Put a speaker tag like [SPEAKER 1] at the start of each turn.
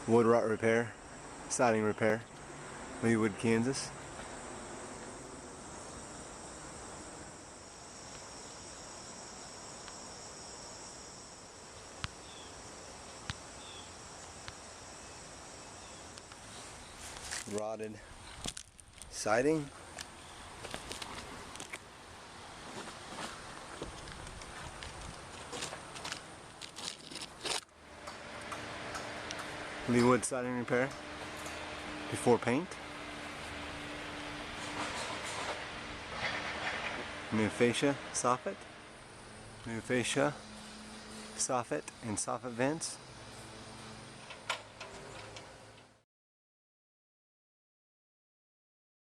[SPEAKER 1] Wood rot repair, siding repair, Leawood, Kansas. Rotted siding. Leawood siding repair before paint. New fascia soffit. New fascia soffit and soffit vents.